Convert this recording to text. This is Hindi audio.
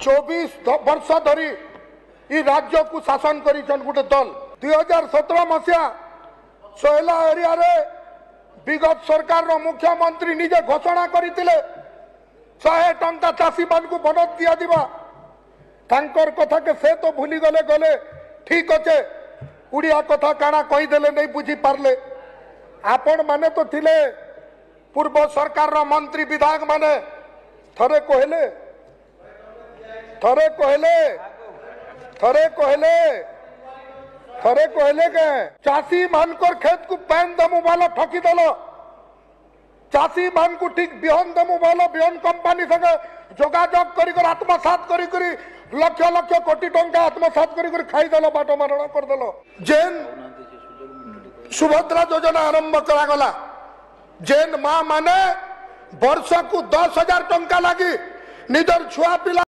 24 वर्ष धरी ई राज्य को शासन करिछन गुटे दल 2017 मसिया सोहेला एरिया रे विगत सरकार रो मुख्यमंत्री निजे घोषणा करथिले 100 टंका चाषी मान को बनत दिया दिबा तांकर कथा के से तो भूली गले गले ठीक अच्छे उड़िया कथा काना कही देले नहीं बुझी पारले आपण माने तो थिले पूर्व सरकार रो मंत्री विधायक माने थरे कहले के चाषी मानकर खेत को पैन दमु वाला ठकी दलो चाषी मान को ठीक बिहन दमु वाला बिहन कंपनी संगे जोगाजोग करी आत्मसात करी लक्ष लक्ष कोटी टंका आत्मसात करी खाई दलो बाटो मारण कर दलो जेन सुभद्रा योजना आरंभ करा गला जेन मां माने वर्ष को 10,000 टंका लगी निजर छुआ पिला